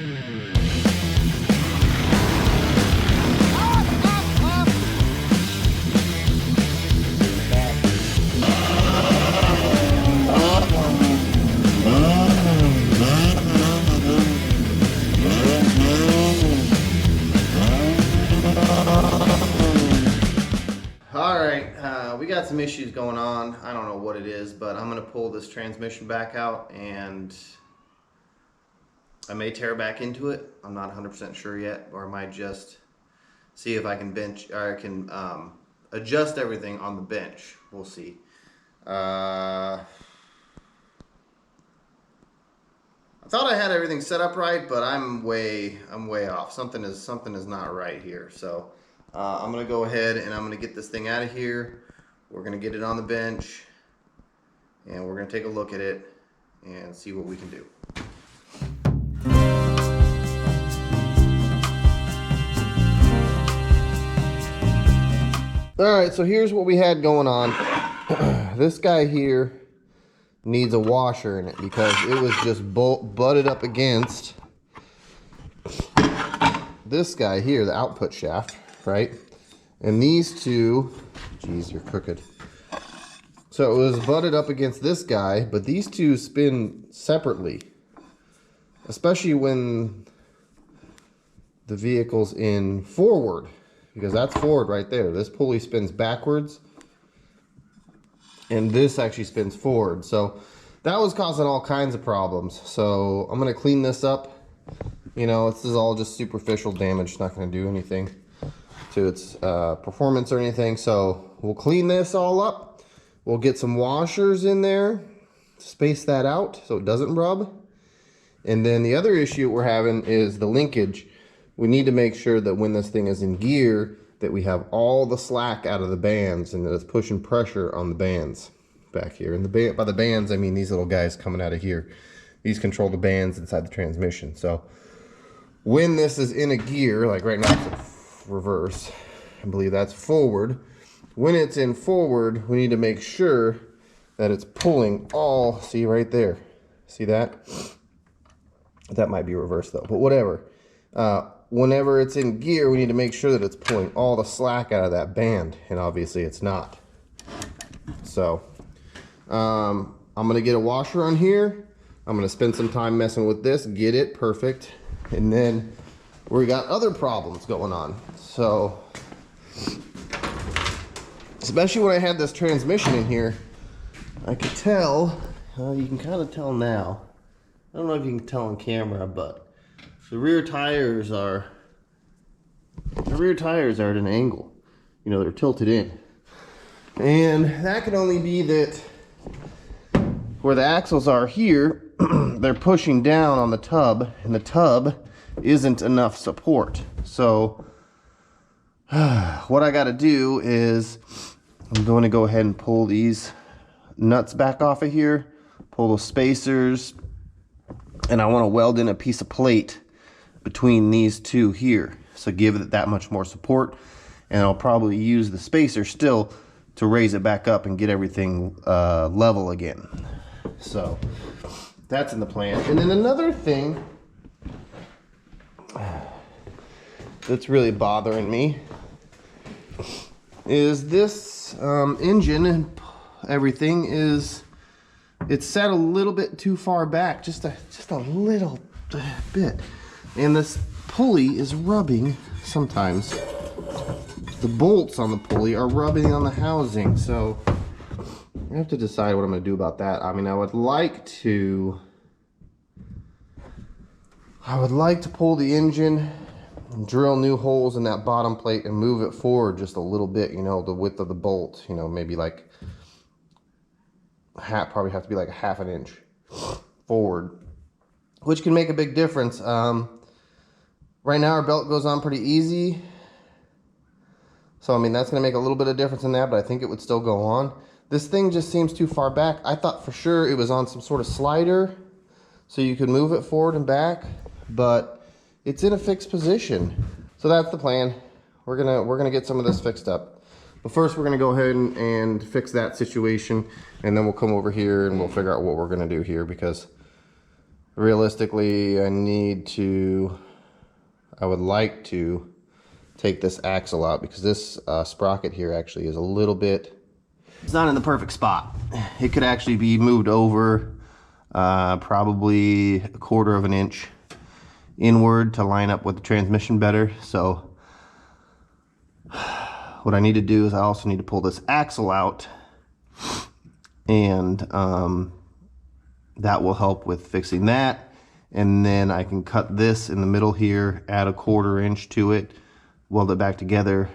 We got some issues going on. I don't know what it is, but I'm going to pull this transmission back out and I may tear back into it. I'm not 100% sure yet, or I might just see if I can bench, or I can adjust everything on the bench. We'll see. I thought I had everything set up right, but I'm way off. Something is not right here. So I'm gonna go ahead and I'm gonna get this thing out of here. We're gonna get it on the bench, and we're gonna take a look at it and see what we can do. All right, so here's what we had going on. This guy here needs a washer in it because it was just butted up against this guy here, the output shaft, right? And these two, geez, you're crooked. So it was butted up against this guy, but these two spin separately, especially when the vehicle's in forward, because that's forward right there. This pulley spins backwards, and this actually spins forward. So that was causing all kinds of problems. So I'm gonna clean this up. You know, this is all just superficial damage. It's not gonna do anything to its performance or anything. So we'll clean this all up. We'll get some washers in there to space that out so it doesn't rub. And then the other issue we're having is the linkage. We need to make sure that when this thing is in gear, that we have all the slack out of the bands and that it's pushing pressure on the bands back here. And by the bands, I mean these little guys coming out of here. These control the bands inside the transmission. So when this is in a gear, like right now it's reverse, I believe that's forward. When it's in forward, we need to make sure that it's pulling all, see right there, see that? That might be reverse though, but whatever. Whenever it's in gear, we need to make sure that it's pulling all the slack out of that band, and obviously it's not. So I'm gonna get a washer on here. I'm gonna spend some time messing with this, get it perfect, and then we got other problems going on. So especially when I had this transmission in here, I could tell, you can kind of tell now. I don't know if you can tell on camera, but the rear tires are at an angle. You know, they're tilted in. And that could only be that where the axles are here, they're pushing down on the tub, and the tub isn't enough support. So what I got to do is I'm going to go ahead and pull these nuts back off of here, pull those spacers, and I want to weld in a piece of plate between these two here, so give it that much more support. And I'll probably use the spacer still to raise it back up and get everything level again. So that's in the plan. And then another thing that's really bothering me is this engine and everything is, it's set a little bit too far back, just a little bit. And this pulley is rubbing sometimes. The bolts on the pulley are rubbing on the housing. So I have to decide what I'm going to do about that. I mean, I would like to pull the engine and drill new holes in that bottom plate and move it forward just a little bit, you know, the width of the bolt, you know, maybe like probably have to be like a ½ an inch forward, which can make a big difference. Right now our belt goes on pretty easy. So, I mean, that's going to make a little bit of difference in that, but I think it would still go on. This thing just seems too far back. I thought for sure it was on some sort of slider so you could move it forward and back, but it's in a fixed position. So that's the plan. We're gonna get some of this fixed up. But first we're gonna go ahead and fix that situation, and then we'll come over here and we'll figure out what we're gonna do here, because realistically, I would like to take this axle out because this sprocket here actually is a little bit, it's not in the perfect spot. It could actually be moved over probably 1/4 of an inch inward to line up with the transmission better. So what I need to do is I also need to pull this axle out, and that will help with fixing that. And then I can cut this in the middle here, add a 1/4 inch to it, weld it back together,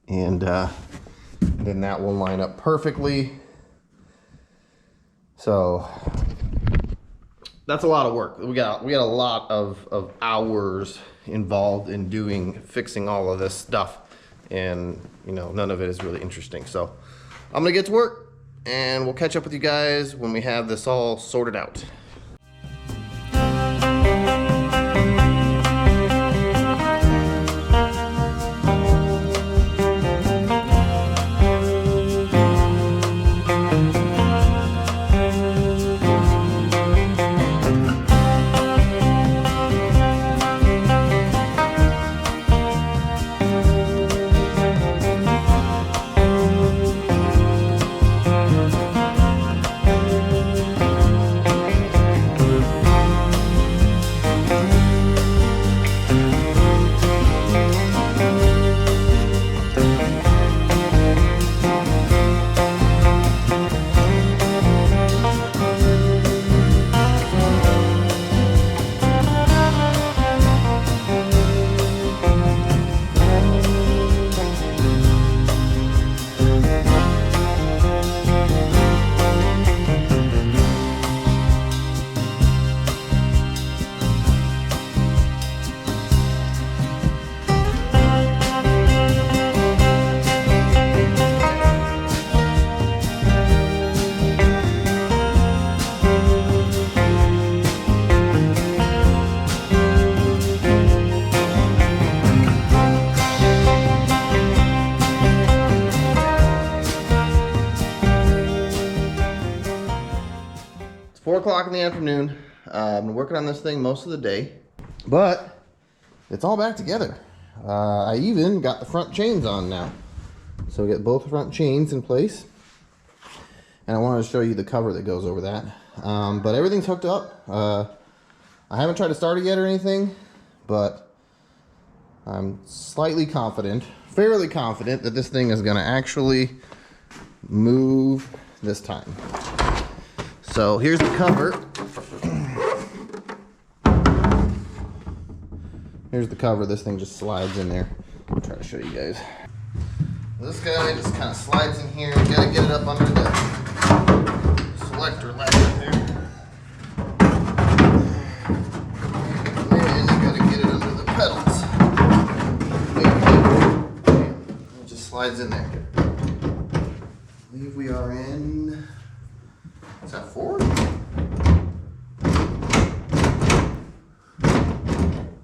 and then that will line up perfectly. So that's a lot of work. We got a lot of hours involved in fixing all of this stuff, and you know, none of it is really interesting. So I'm gonna get to work, and we'll catch up with you guys when we have this all sorted out. It's 4 o'clock in the afternoon. I've been working on this thing most of the day, but it's all back together. I even got the front chains on now. So we get both front chains in place. And I wanted to show you the cover that goes over that. But everything's hooked up. I haven't tried to start it yet or anything, but I'm slightly confident, fairly confident, that this thing is gonna actually move this time. So here's the cover. Here's the cover. This thing just slides in there. I'll try to show you guys. This guy just kind of slides in here. You gotta get it up under the selector ladder there. And you gotta get it under the pedals. It just slides in there. I believe we are in, is that 4?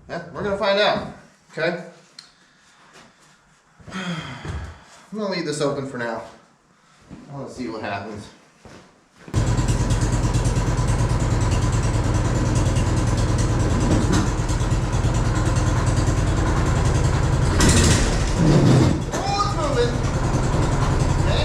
Yeah, we're gonna find out, okay? I'm gonna leave this open for now. I wanna see what happens. Oh, it's moving. Okay.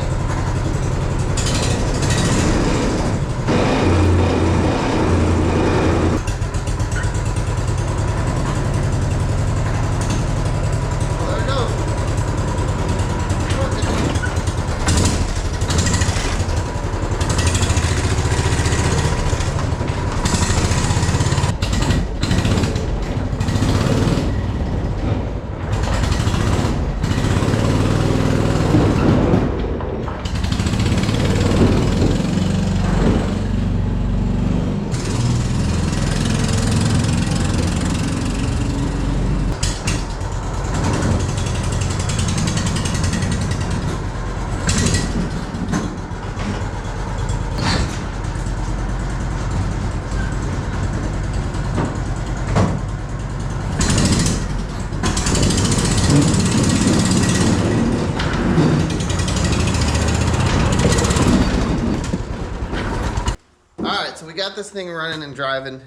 So we got this thing running and driving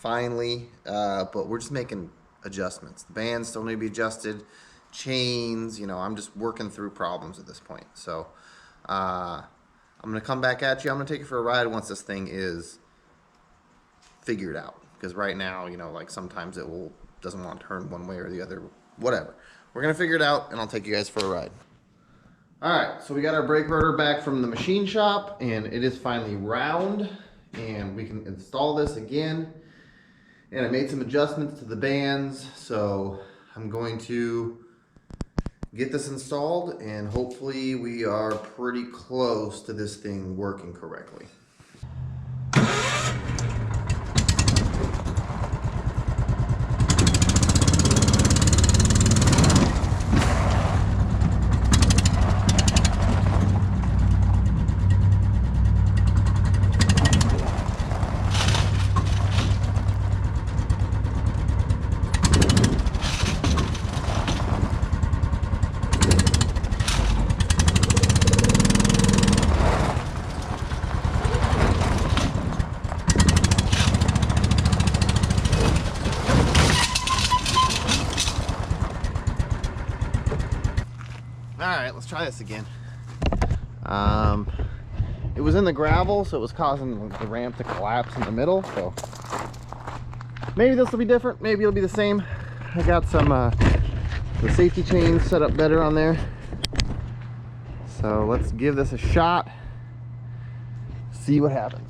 finally, but we're just making adjustments. The bands still need to be adjusted, chains, you know, I'm just working through problems at this point. So I'm gonna come back at you. I'm gonna take you for a ride once this thing is figured out, because right now, you know, like sometimes it doesn't want to turn one way or the other, whatever. We're gonna figure it out and I'll take you guys for a ride. All right, so we got our brake rotor back from the machine shop and it is finally round, and we can install this again. And I made some adjustments to the bands, so I'm going to get this installed and hopefully we are pretty close to this thing working correctly. Alright, let's try this again. It was in the gravel, so it was causing the ramp to collapse in the middle, so maybe this will be different, maybe it'll be the same. I got some the safety chains set up better on there. So let's give this a shot, see what happens.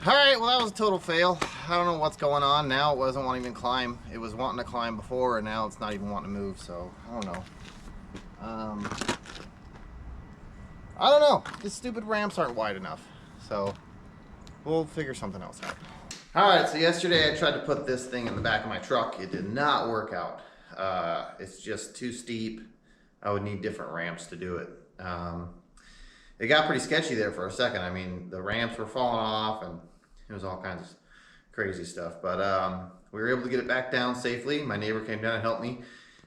Alright, well that was a total fail. I don't know what's going on now. It wasn't wanting to even climb. It was wanting to climb before, and now it's not even wanting to move, so I don't know. I don't know. These stupid ramps aren't wide enough, so we'll figure something else out. Alright, so yesterday I tried to put this thing in the back of my truck. It did not work out. It's just too steep. I would need different ramps to do it. It got pretty sketchy there for a second. I mean, the ramps were falling off and it was all kinds of crazy stuff. But we were able to get it back down safely. My neighbor came down and helped me.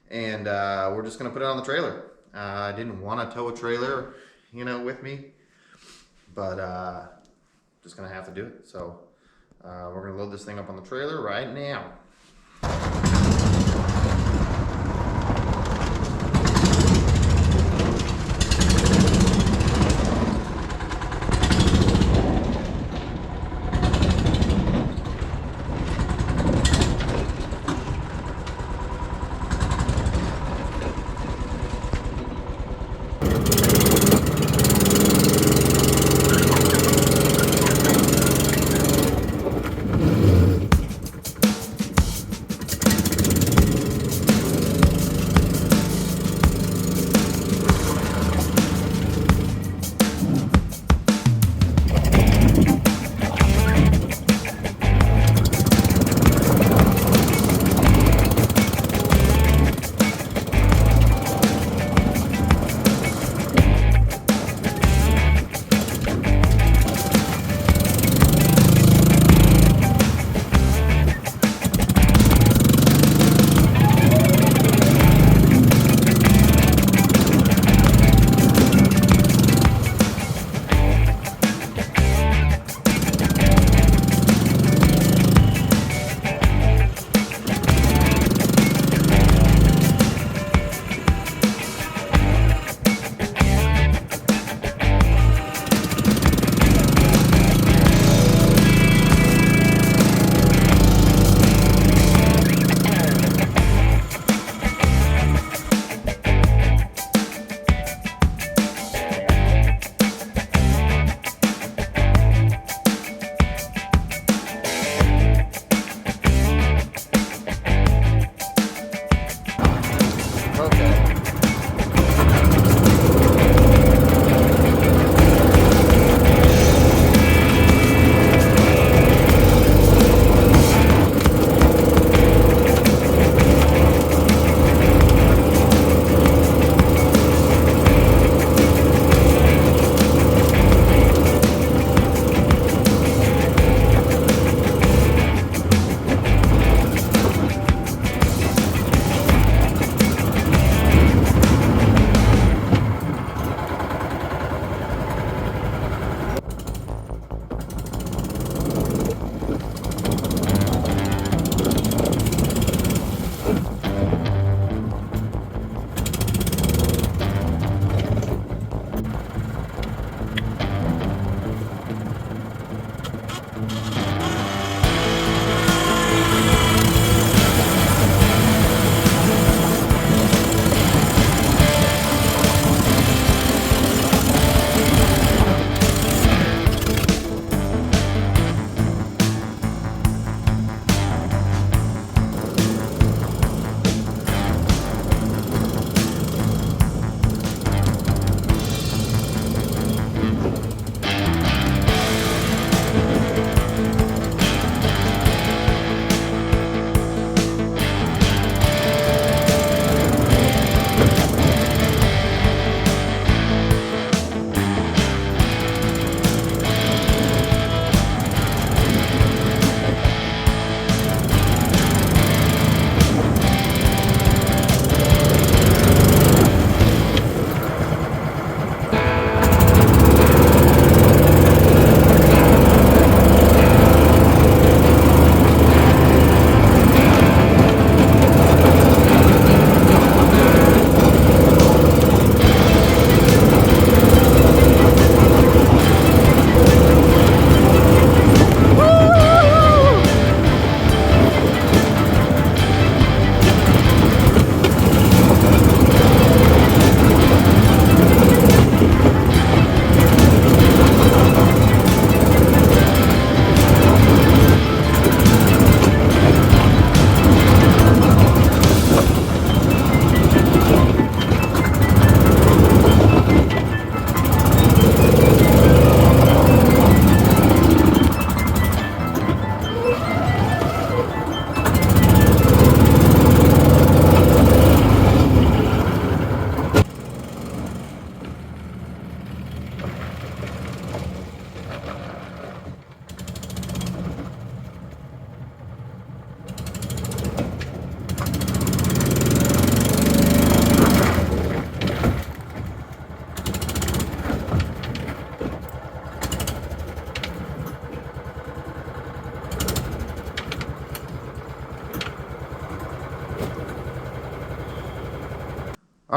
And we're just going to put it on the trailer. I didn't want to tow a trailer, you know, with me. But just going to have to do it. So we're going to load this thing up on the trailer right now.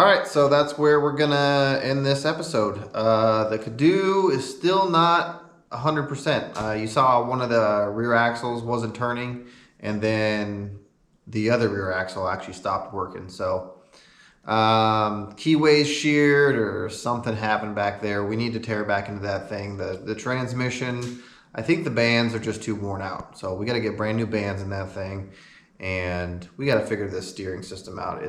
All right, so that's where we're gonna end this episode. The Kadoo is still not 100%. You saw one of the rear axles wasn't turning, and then the other rear axle actually stopped working. So keyways sheared or something happened back there. We need to tear back into that thing. The transmission, I think the bands are just too worn out. So we got to get brand new bands in that thing, and we got to figure this steering system out.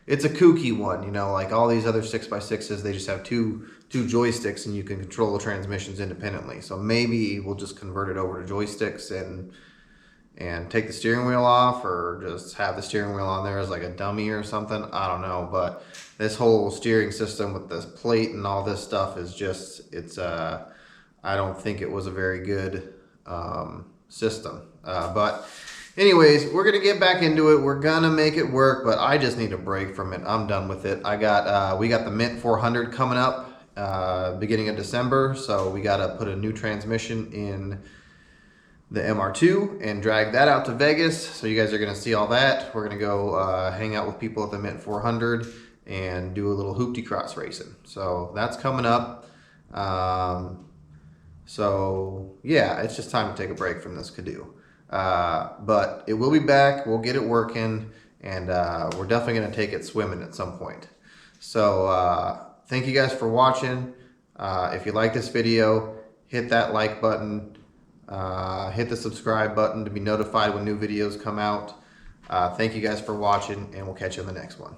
It's a kooky one, you know, like all these other 6x6s, they just have two joysticks and you can control the transmissions independently. So maybe we'll just convert it over to joysticks and take the steering wheel off, or just have the steering wheel on there as like a dummy or something. I don't know, but this whole steering system with this plate and all this stuff is just, I don't think it was a very good system. But anyways, we're gonna get back into it. We're gonna make it work, but I just need a break from it. I'm done with it. We got the Mint 400 coming up beginning of December, so we gotta put a new transmission in the MR2 and drag that out to Vegas. So you guys are gonna see all that. We're gonna go hang out with people at the Mint 400 and do a little hoopty cross racing. So that's coming up. So yeah, it's just time to take a break from this Kadoo. But it will be back. We'll get it working, and we're definitely going to take it swimming at some point. So thank you guys for watching. If you like this video, hit that like button, hit the subscribe button to be notified when new videos come out. Thank you guys for watching, and we'll catch you in the next one.